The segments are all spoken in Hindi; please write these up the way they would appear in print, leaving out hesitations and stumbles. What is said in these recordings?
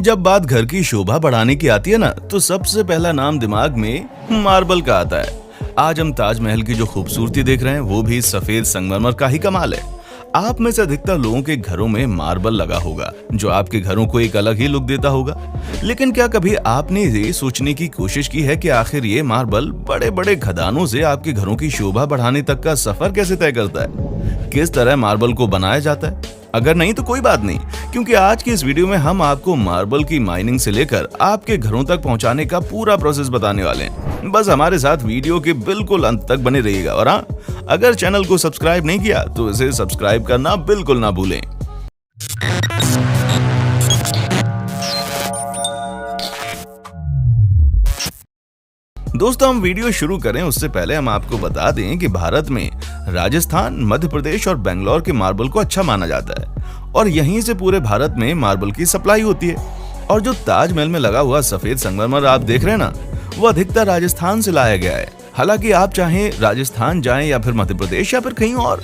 जब बात घर की शोभा बढ़ाने की आती है ना, तो सबसे पहला नाम दिमाग में मार्बल का आता है। आज हम ताजमहल की जो खूबसूरती देख रहे हैं वो भी सफेद संगमरमर का ही कमाल है। आप में से अधिकतर लोगों के घरों में मार्बल लगा होगा, जो आपके घरों को एक अलग ही लुक देता होगा। लेकिन क्या कभी आपने ये सोचने की कोशिश की है कि आखिर ये मार्बल बड़े बड़े खदानों से आपके घरों की शोभा बढ़ाने तक का सफर कैसे तय करता है? किस तरह मार्बल को बनाया जाता है? अगर नहीं तो कोई बात नहीं, क्योंकि आज की इस वीडियो में हम आपको मार्बल की माइनिंग से लेकर आपके घरों तक पहुंचाने का पूरा प्रोसेस बताने वाले हैं। बस हमारे साथ वीडियो के बिल्कुल अंत तक बने रहिएगा। और हाँ, अगर चैनल को सब्सक्राइब नहीं किया तो इसे सब्सक्राइब करना बिल्कुल ना भूलें। दोस्तों, हम वीडियो शुरू करें उससे पहले हम आपको बता दें कि भारत में राजस्थान, मध्य प्रदेश और बेंगलोर के मार्बल को अच्छा माना जाता है और यहीं से पूरे भारत में मार्बल की सप्लाई होती है। और जो ताजमहल में लगा हुआ सफेद संगमरमर आप देख रहे हैं ना, वो अधिकतर राजस्थान से लाया गया है। हालांकि आप चाहें राजस्थान जाएं या फिर मध्य प्रदेश या फिर कहीं और,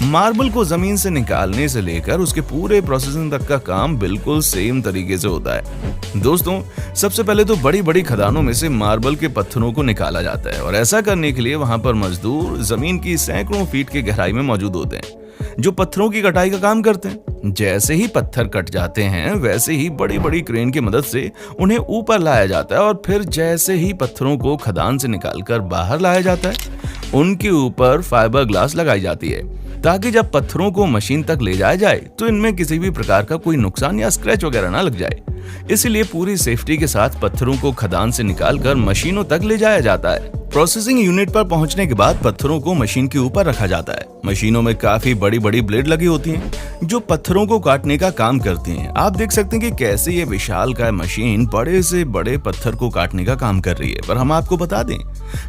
मार्बल को जमीन से निकालने से लेकर उसके पूरे प्रोसेसिंग तक का काम बिल्कुल सेम तरीके से होता है। दोस्तों, सबसे पहले तो बड़ी बड़ी खदानों में से मार्बल के पत्थरों को निकाला जाता है और ऐसा करने के लिए वहां पर मजदूर जमीन की सैकड़ों फीट की गहराई में मौजूद होते हैं, जो पत्थरों की कटाई का काम करते हैं। जैसे ही पत्थर कट जाते हैं, वैसे ही बड़ी बड़ी क्रेन की मदद से उन्हें ऊपर लाया जाता है और फिर जैसे ही पत्थरों को खदान से निकालकर बाहर लाया जाता है, उनके ऊपर फाइबर ग्लास लगाई जाती है ताकि जब पत्थरों को मशीन तक ले जाया जाए तो इनमें किसी भी प्रकार का कोई नुकसान या स्क्रैच वगैरह ना लग जाए। इसीलिए पूरी सेफ्टी के साथ पत्थरों को खदान से निकालकर मशीनों तक ले जाया जाता है। प्रोसेसिंग यूनिट पर पहुंचने के बाद पत्थरों को मशीन के ऊपर रखा जाता है। मशीनों में काफी बड़ी बड़ी ब्लेड लगी होती हैं, जो पत्थरों को काटने का काम करती हैं। आप देख सकते हैं कि कैसे ये विशालकाय मशीन बड़े से बड़े पत्थर को काटने का काम कर रही है। पर हम आपको बता दें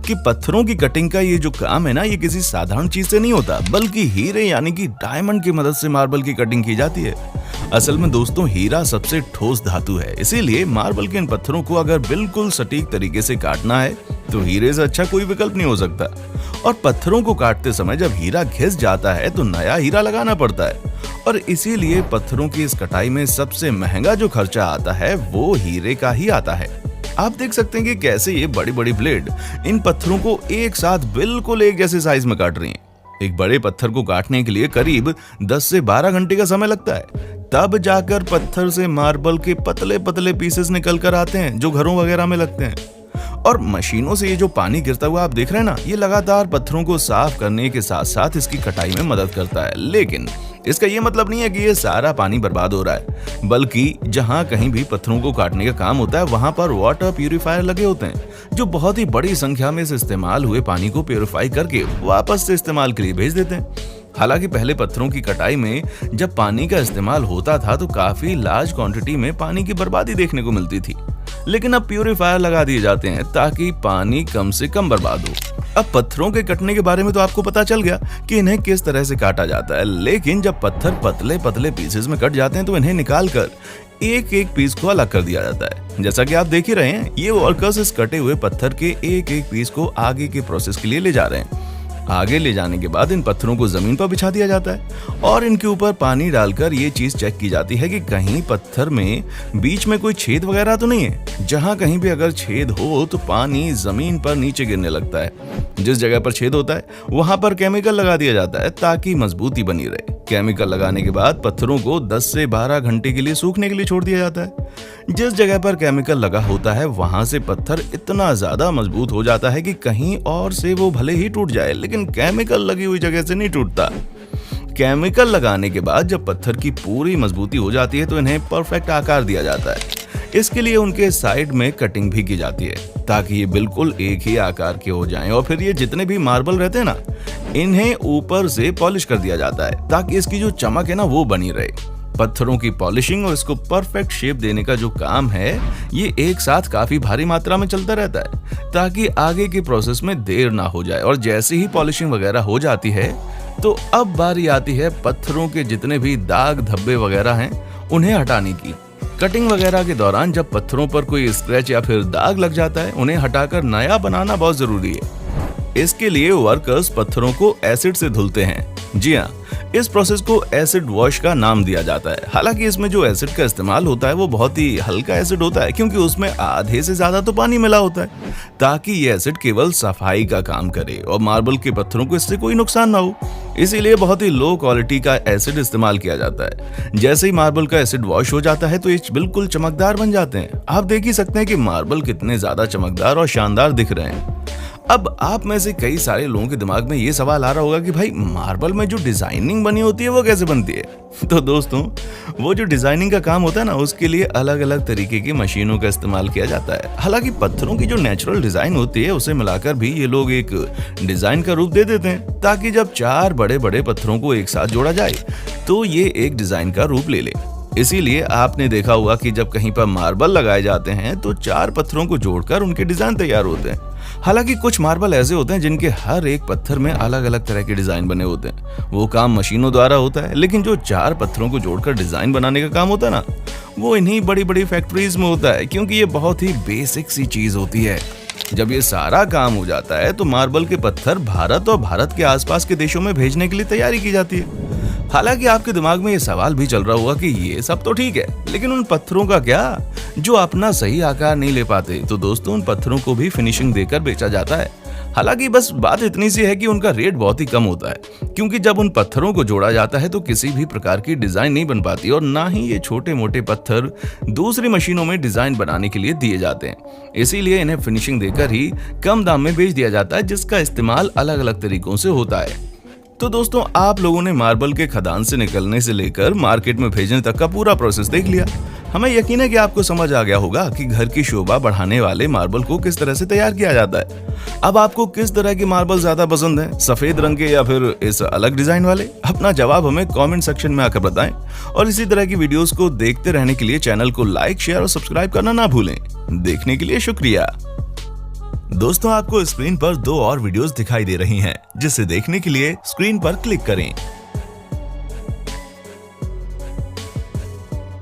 कि पत्थरों की कटिंग का ये जो काम है ना, ये किसी साधारण चीज से नहीं होता, बल्कि हीरे यानी कि डायमंड की मदद से मार्बल की कटिंग की जाती है। असल में दोस्तों, हीरा सबसे ठोस धातु है, इसीलिए मार्बल के इन पत्थरों को अगर बिल्कुल सटीक तरीके से काटना है तो हीरे से अच्छा कोई विकल्प नहीं हो सकता। और पत्थरों को काटते समय जब हीरा घिस जाता है तो नया हीरा लगाना पड़ता है और इसीलिए पत्थरों की इस कटाई में सबसे महंगा जो खर्चा आता है वो हीरे का ही आता है। आप देख सकते हैं कि कैसे ये बड़ी बड़ी ब्लेड इन पत्थरों को एक साथ बिल्कुल एक जैसे साइज में काट रही हैं। एक बड़े पत्थर को काटने के लिए करीब 10 से 12 घंटे का समय लगता है, तब जाकर पत्थर से मार्बल के पतले पतले पीसेस निकल कर आते हैं जो घरों वगैरह में लगते हैं। और मशीनों से ये जो पानी गिरता हुआ आप देख रहे हैं ना, ये लगातार पत्थरों को साफ करने के साथ साथ इसकी कटाई में मदद करता है। लेकिन इसका ये मतलब नहीं है कि ये सारा पानी बर्बाद हो रहा है, बल्कि जहां कहीं भी पत्थरों को काटने का काम होता है वहां पर वाटर प्यूरिफायर लगे होते हैं, जो बहुत ही बड़ी संख्या में इस इस्तेमाल हुए पानी को प्यूरिफाई करके वापस से इस्तेमाल के लिए भेज देते हैं। हालांकि पहले पत्थरों की कटाई में जब पानी का इस्तेमाल होता था तो काफी लार्ज क्वांटिटी में पानी की बर्बादी देखने को मिलती थी, लेकिन अब प्यूरिफायर लगा दिए जाते हैं ताकि पानी कम से कम बर्बाद हो। अब पत्थरों के कटने के बारे में तो आपको पता चल गया कि इन्हें किस तरह से काटा जाता है, लेकिन जब पत्थर पतले पतले पीसेस में कट जाते हैं तो इन्हें निकालकर एक एक पीस को अलग कर दिया जाता है। जैसा कि आप देख ही रहे हैं, ये वर्कर्स इस कटे हुए पत्थर के एक एक पीस को आगे के प्रोसेस के लिए ले जा रहे हैं। आगे ले जाने के बाद इन पत्थरों को जमीन पर बिछा दिया जाता है और इनके ऊपर पानी डालकर ये चीज चेक की जाती है कि कहीं पत्थर में बीच में कोई छेद वगैरह तो नहीं है। जहां कहीं भी अगर छेद हो तो पानी जमीन पर नीचे गिरने लगता है। जिस जगह पर छेद होता है वहां पर केमिकल लगा दिया जाता है ताकि मजबूती बनी रहे। केमिकल लगाने के बाद पत्थरों को 10 से 12 घंटे के लिए सूखने के लिए छोड़ दिया जाता है। जिस जगह पर केमिकल लगा होता है वहां से पत्थर इतना ज्यादा मजबूत हो जाता है कि कहीं और से वो भले ही टूट जाए, लेकिन केमिकल लगी हुई जगह से नहीं टूटता। केमिकल लगाने के बाद जब पत्थर की पूरी मजबूती हो जाती है तो इन्हें परफेक्ट आकार दिया जाता है। इसके लिए उनके साइड में कटिंग भी की जाती है ताकि ये बिल्कुल एक ही आकार के हो जाएं। और फिर ये जितने भी मार्बल रहते हैं ना, इन्हें ऊपर से पॉलिश कर दिया जाता है ताकि इसकी जो चमक है ना वो बनी रहे। पत्थरों की पॉलिशिंग और इसको परफेक्ट शेप देने का जो काम है, ये एक साथ काफी भारी मात्रा में चलता रहता है ताकि आगे के प्रोसेस में देर ना हो जाए। और जैसे ही पॉलिशिंग वगैरह हो जाती है तो अब बारी आती है पत्थरों के जितने भी दाग धब्बे वगैरह हैं उन्हें हटाने की। कटिंग वगैरह के दौरान जब पत्थरों पर कोई स्क्रैच या फिर दाग लग जाता है, उन्हें हटाकर नया बनाना बहुत जरूरी है। इसके लिए वर्कर्स पत्थरों को एसिड से धुलते हैं। जी हाँ, इस प्रोसेस को एसिड वॉश का नाम दिया जाता है। हालांकि इसमें जो एसिड का इस्तेमाल होता है वो बहुत ही हल्का एसिड होता है, क्योंकि उसमें आधे से ज्यादा तो पानी मिला होता है, ताकि ये एसिड केवल सफाई का काम करे और मार्बल के पत्थरों को इससे कोई नुकसान ना हो। इसीलिए बहुत ही लो क्वालिटी का एसिड इस्तेमाल किया जाता है। जैसे ही मार्बल का एसिड वॉश हो जाता है तो ये बिल्कुल चमकदार बन जाते हैं। आप देख ही सकते हैं कि मार्बल कितने ज्यादा चमकदार और शानदार दिख रहे हैं। अब आप में से कई सारे लोगों के दिमाग में ये सवाल आ रहा होगा कि भाई मार्बल में जो डिजाइनिंग बनी होती है वो कैसे बनती है। तो दोस्तों, वो जो डिजाइनिंग का काम होता है ना, उसके लिए अलग अलग तरीके की मशीनों का इस्तेमाल किया जाता है। हालांकि पत्थरों की जो नेचुरल डिजाइन होती है उसे मिलाकर भी ये लोग एक डिजाइन का रूप दे देते हैं, ताकि जब 4 बड़े बड़े पत्थरों को एक साथ जोड़ा जाए तो ये एक डिजाइन का रूप ले ले। इसीलिए आपने देखा होगा कि जब कहीं पर मार्बल लगाए जाते हैं तो 4 पत्थरों को जोड़कर उनके डिजाइन तैयार होते हैं। हालांकि कुछ मार्बल ऐसे होते हैं जिनके हर एक पत्थर में अलग अलग तरह के डिजाइन बने होते हैं। वो काम मशीनों द्वारा होता है, लेकिन जो 4 पत्थरों को जोड़कर डिजाइन बनाने का काम होता है ना, वो इन्हीं बड़ी बड़ी फैक्ट्रीज में होता है, क्योंकि ये बहुत ही बेसिक सी चीज होती है। जब ये सारा काम हो जाता है तो मार्बल के पत्थर भारत और भारत के आसपास के देशों में भेजने के लिए तैयारी की जाती है। हालांकि आपके दिमाग में ये सवाल भी चल रहा होगा कि ये सब तो ठीक है, लेकिन उन पत्थरों का क्या जो अपना सही आकार नहीं ले पाते। तो दोस्तों, उन पत्थरों को भी फिनिशिंग देकर बेचा जाता है। हालांकि बस बात इतनी सी है कि उनका रेट बहुत ही कम होता है, क्योंकि जब उन पत्थरों को जोड़ा जाता है तो किसी भी प्रकार की डिजाइन नहीं बन पाती, और ना ही ये छोटे मोटे पत्थर दूसरी मशीनों में डिजाइन बनाने के लिए दिए जाते हैं। इसीलिए इन्हें फिनिशिंग देकर ही कम दाम में बेच दिया जाता है, जिसका इस्तेमाल अलग अलग तरीकों से होता है। तो दोस्तों, आप लोगों ने मार्बल के खदान से निकलने से लेकर मार्केट में भेजने तक का पूरा प्रोसेस देख लिया। हमें यकीन है कि आपको समझ आ गया होगा कि घर की शोभा बढ़ाने वाले मार्बल को किस तरह से तैयार किया जाता है। अब आपको किस तरह की मार्बल ज्यादा पसंद है, सफेद रंग के या फिर इस अलग डिजाइन वाले? अपना जवाब हमें कमेंट सेक्शन में आकर बताएं, और इसी तरह की वीडियोस को देखते रहने के लिए चैनल को लाइक, शेयर और सब्सक्राइब करना ना भूलें। देखने के लिए शुक्रिया। दोस्तों, आपको स्क्रीन पर 2 और वीडियोस दिखाई दे रही हैं, जिसे देखने के लिए स्क्रीन पर क्लिक करें।